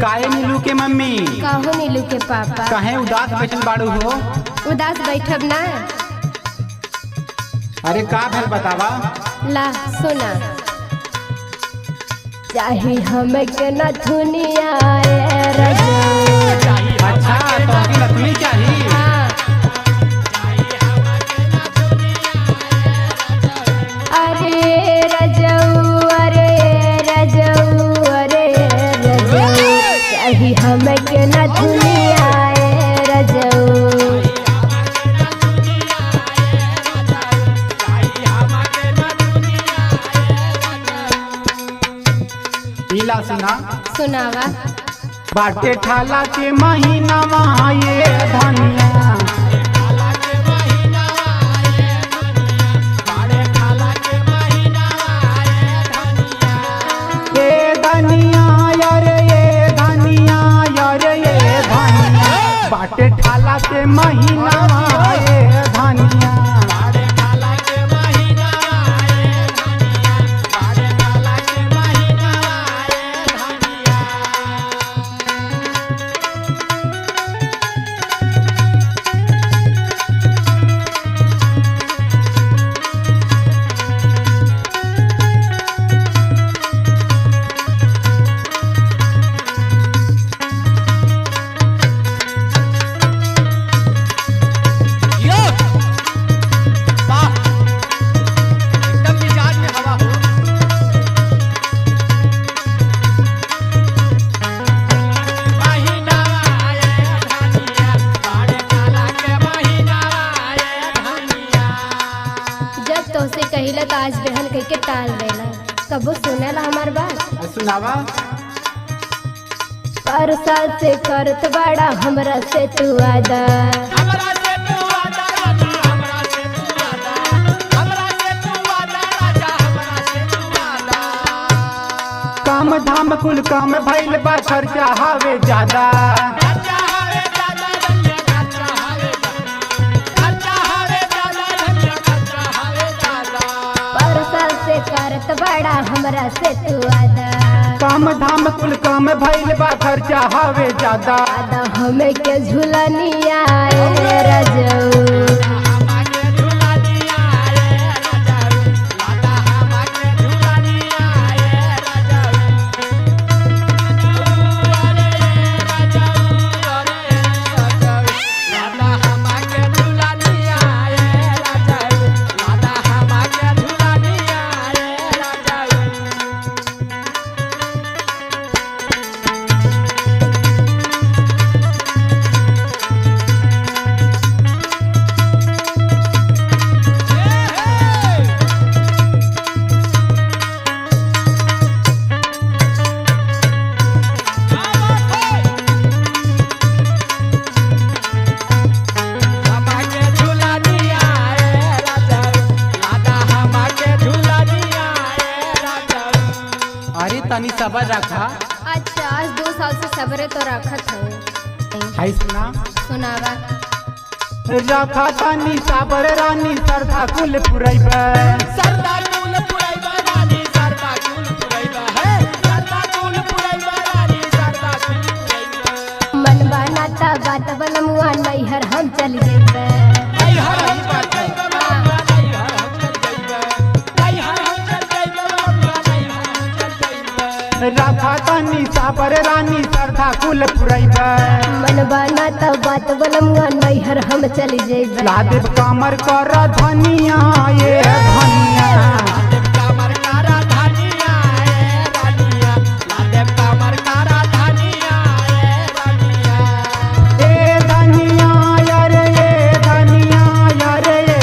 काहे नीलू के मम्मी? काहो नीलू के पापा? काहे उदास बैठल बाड़ू हो? उदास बैठब ना। अरे का भेल बतावा? ला सुना। चाहे हमें के नथुनिया अच्छा तो की नथुनी चाहिए। हाँ। अरे रजऊ अरे रजऊ अरे रजऊ चाहे हमें के नथुनिया रजऊ। ला सुना सुनावा। बाटे ठाला के महीना ये धनिया ये धनिया यार ये धनिया यार ये धनिया बाटे ठाला के महीना ये धनिया। कहिला तो आज बहन कह के टाल देला। कबो सुनेला हमार बात? सुनावा। पर साल से करत बड़ा हमरा से तू वादा। काम धाम कुल काम भइल बा खर्चा हवे ज्यादा। करत बड़ा हमरा से तू वादा। काम धाम कुल काम भइल बा खर्चा हवे ज्यादा। हमें के झूलनिया रजऊ तनी सबर रखा। अच्छा आज 2 साल से सब्र तो रखत है। हाय सुना। सुनावा। रखा तनी सबर रानी सरदा कुल पुरैबा। सरदा कुल पुरैबा रानी सरदा कुल पुरैबा है सरदा कुल पुरैबा रानी सरदा कुल पुरैबा। मन बनाता बात बनमुआ नैहर हम चल जेबे। नैहर हम चल जेबे। रखा तनी साबर रानी सरदा कुल पुरैबा। मन बनाता बात बनमुआ नैहर हम चल जेबे। ला देव कामर कर धनिया ये धनिया। धनिया यार ये धनिया यार ये